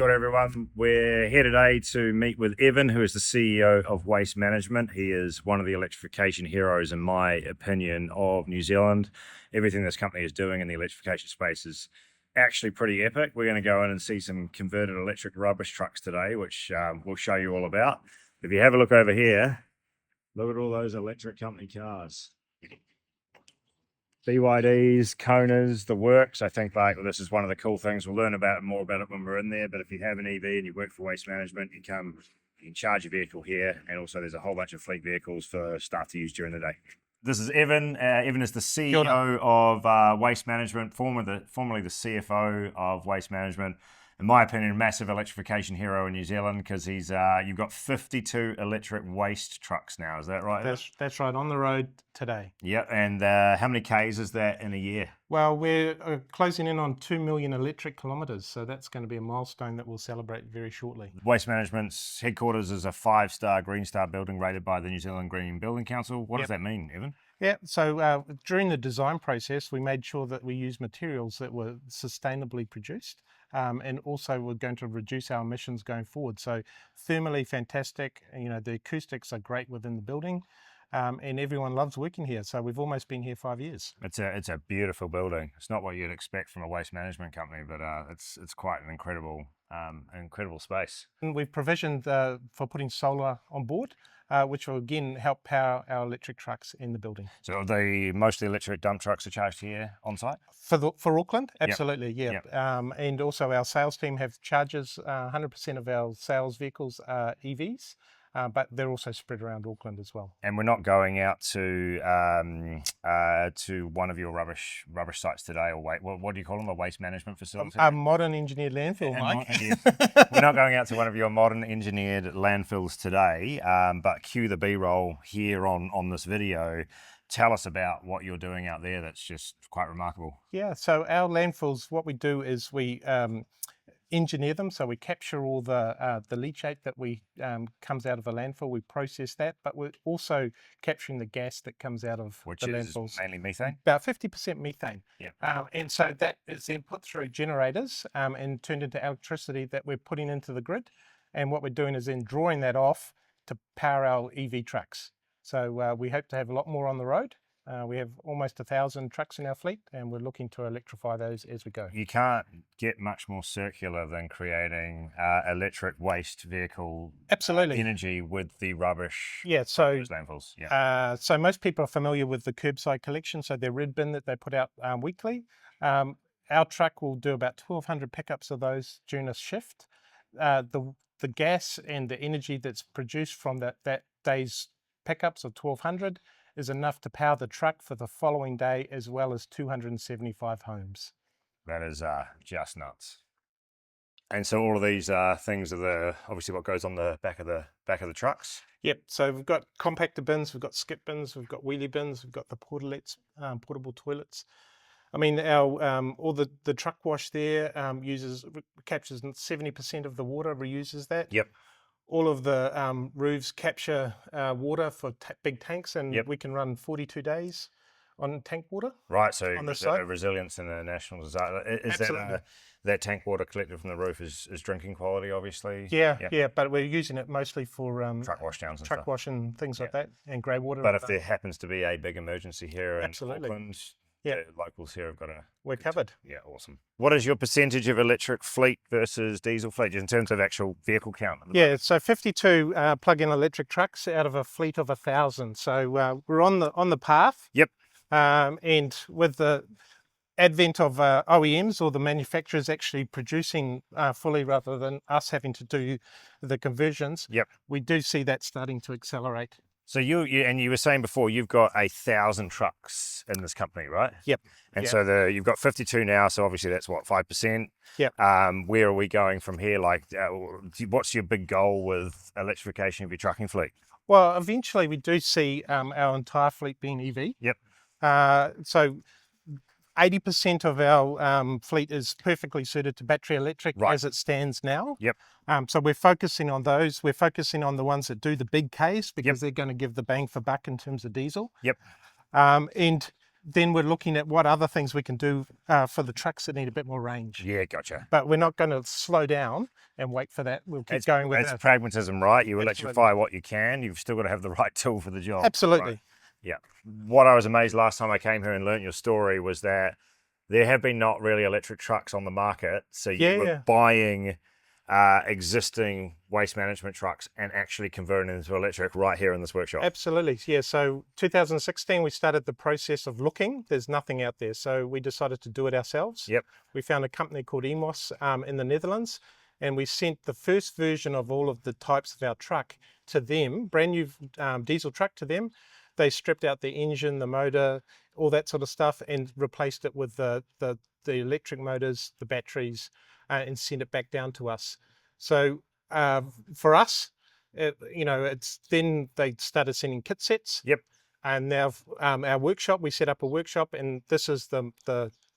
Good everyone. We're here today to meet with Evan, who is the CEO of Waste Management. He is one of the electrification heroes, in my opinion, of New Zealand. Everything this company is doing in the electrification space is actually pretty epic. We're going to go in and see some converted electric rubbish trucks today, which we'll show you all about. If you have a look over here, look at all those electric company cars. BYDs, Konas, the works. I think this is one of the cool things. We'll learn more about it when we're in there. But if you have an EV and you work for Waste Management, you can charge your vehicle here. And also there's a whole bunch of fleet vehicles for staff to use during the day. This is Evan. Evan is the CEO of Waste Management, formerly the CFO of Waste Management. In my opinion, massive electrification hero in New Zealand because you've got 52 electric waste trucks now. Is that right? That's right, on the road today. Yeah, and how many Ks is that in a year? Well, we're closing in on 2 million electric kilometres, so that's going to be a milestone that we'll celebrate very shortly. Waste Management's headquarters is a 5-star Green Star building rated by the New Zealand Green Building Council. What does that mean, Evan? Yeah, so during the design process, we made sure that we used materials that were sustainably produced. And also we're going to reduce our emissions going forward. So thermally fantastic, the acoustics are great within the building, and everyone loves working here. So we've almost been here 5 years. It's a beautiful building. It's not what you'd expect from a waste management company, but it's quite an incredible space. And we've provisioned for putting solar on board, which will again help power our electric trucks in the building. So mostly electric dump trucks are charged here on site? For Auckland, absolutely, yeah. Yep. And also our sales team have chargers. 100% of our sales vehicles are EVs, but they're also spread around Auckland as well. And we're not going out to one of your rubbish sites today, or what do you call them? A waste management facility? A modern engineered landfill, Mike. We're not going out to one of your modern engineered landfills today, but cue the B-roll here on this video. Tell us about what you're doing out there that's just quite remarkable. Yeah, so our landfills, what we do is we engineer them, so we capture all the leachate that comes out of a landfill. We process that, but we're also capturing the gas that comes out of the landfills. Which is mainly methane? About 50% methane. Yeah. And so that is then put through generators and turned into electricity that we're putting into the grid. And what we're doing is then drawing that off to power our EV trucks. So we hope to have a lot more on the road. We have almost 1,000 trucks in our fleet, and we're looking to electrify those as we go. You can't get much more circular than creating electric waste vehicle energy with the rubbish. Yeah, so landfills. Yeah. So most people are familiar with the curbside collection, so their red bin that they put out weekly. Our truck will do about 1,200 pickups of those during a shift. The gas and the energy that's produced from that day's pickups of 1,200 is enough to power the truck for the following day, as well as 275 homes. That is just nuts. And so all of these things are obviously what goes on the back of the trucks. Yep. So we've got compactor bins, we've got skip bins, we've got wheelie bins, we've got the portalets, portable toilets. I mean, our all the truck wash there captures 70% of the water, reuses that. Yep. All of the roofs capture water for big tanks, and we can run 42 days on tank water. Right, so on the site. Resilience in a national disaster. Is that tank water collected from the roof is drinking quality, obviously? Yeah, but we're using it mostly for truck wash downs and truck wash and things like that, and grey water. But if there happens to be a big emergency here in Auckland, the locals here have got we're covered. Yeah, awesome. What is your percentage of electric fleet versus diesel fleet in terms of actual vehicle count? Yeah, so 52 plug-in electric trucks out of a fleet of 1,000. So we're on the path. Yep. And with the advent of OEMs, or the manufacturers actually producing fully rather than us having to do the conversions, we do see that starting to accelerate. So you were saying before you've got 1,000 trucks in this company, right? Yep. And so you've got 52 now. So obviously that's what, 5%. Yep. Where are we going from here? Like, what's your big goal with electrification of your trucking fleet? Well, eventually we do see our entire fleet being EV. Yep. So 80% of our fleet is perfectly suited to battery electric as it stands now. Yep. So we're focusing on those. We're focusing on the ones that do the big case because they're going to give the bang for buck in terms of diesel. Yep. And then we're looking at what other things we can do for the trucks that need a bit more range. Yeah, gotcha. But we're not going to slow down and wait for that. We'll keep going with It's it. pragmatism, right? You Absolutely. electrify what you can. You've still got to have the right tool for the job. Absolutely. Right? Yeah. What I was amazed last time I came here and learnt your story was that there have been not really electric trucks on the market. So you were buying existing waste management trucks and actually converting them into electric right here in this workshop. Absolutely. Yeah. So 2016, we started the process of looking. There's nothing out there. So we decided to do it ourselves. Yep. We found a company called EMOS in the Netherlands, and we sent the first version of all of the types of our truck to them, brand new diesel truck to them. They stripped out the engine, the motor, all that sort of stuff, and replaced it with the electric motors, the batteries, and sent it back down to us. So for us, it's then they started sending kit sets. Yep. And now our workshop, we set up a workshop, and this is the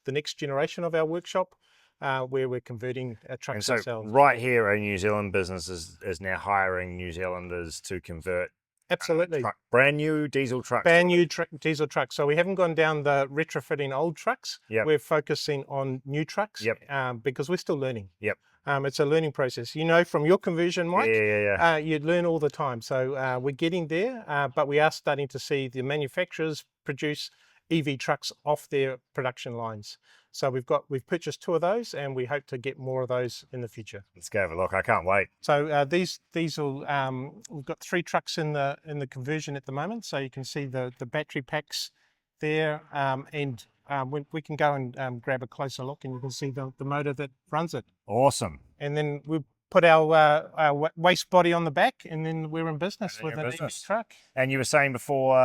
next generation of our workshop where we're converting our trucks And so ourselves. right here, a New Zealand business is now hiring New Zealanders to convert Absolutely. brand new diesel trucks. Brand new diesel trucks. So we haven't gone down the retrofitting old trucks. Yep. We're focusing on new trucks. Yep. Because we're still learning. Yep. It's a learning process. From your conversion, Mike, Yeah. you learn all the time. So we're getting there, but we are starting to see the manufacturers produce EV trucks off their production lines. So we've purchased 2 of those, and we hope to get more of those in the future. Let's go have a look. I can't wait. So these will we've got 3 trucks in the conversion at the moment. So you can see the battery packs there, and we can go and grab a closer look, and you can see the motor that runs it. Awesome. And then we put our waste body on the back, and then we're in business with an EV truck. And you were saying before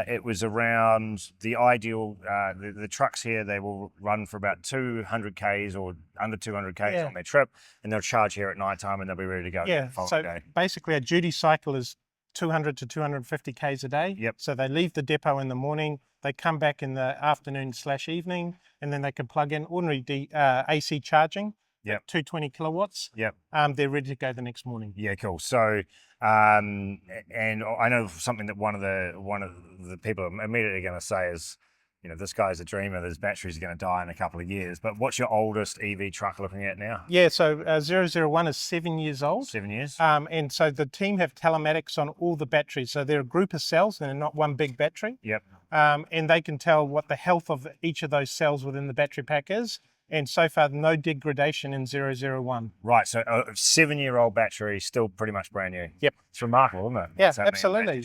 it was around the ideal, the trucks here, they will run for about 200 Ks or under 200 Ks on their trip, and they'll charge here at night time and they'll be ready to go the following day. Basically our duty cycle is 200 to 250 Ks a day. Yep. So they leave the depot in the morning, they come back in the afternoon/evening, and then they can plug in ordinary AC charging. Yep. 220 kilowatts. Yep. They're ready to go the next morning. Yeah, cool. So, and I know something that one of the people are immediately going to say is, this guy's a dreamer. His batteries are going to die in a couple of years. But what's your oldest EV truck looking at now? Yeah, so 001 is 7 years old. 7 years. And so the team have telematics on all the batteries. So they're a group of cells, and they're not one big battery. Yep. And they can tell what the health of each of those cells within the battery pack is. And so far, no degradation in 001. Right, so a 7-year-old battery, still pretty much brand new. Yep. It's remarkable, isn't it? Yeah, absolutely.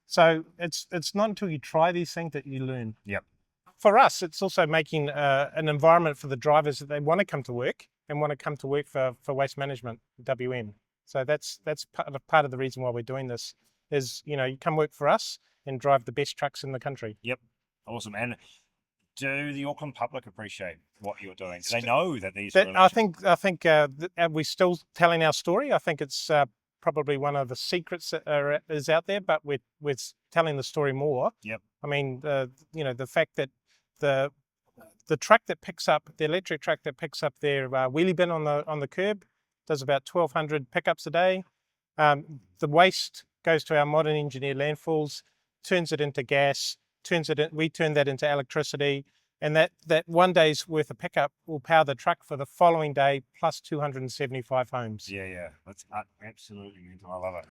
So it's not until you try these things that you learn. Yep. For us, it's also making an environment for the drivers that they want to come to work and want to come to work for Waste Management, WM. So that's part of the reason why we're doing this is, you come work for us and drive the best trucks in the country. Yep. Awesome. And do the Auckland public appreciate what you're doing? Do they know that these are I think we're still telling our story. I think it's probably one of the secrets that is out there, but we're telling the story more. Yep. I mean, the fact that the truck that picks up, the electric truck that picks up their wheelie bin on the curb does about 1,200 pickups a day. The waste goes to our modern engineered landfills, turns it into gas, we turn that into electricity, and that one day's worth of pickup will power the truck for the following day plus 275 homes. Yeah, that's absolutely mental. I love it.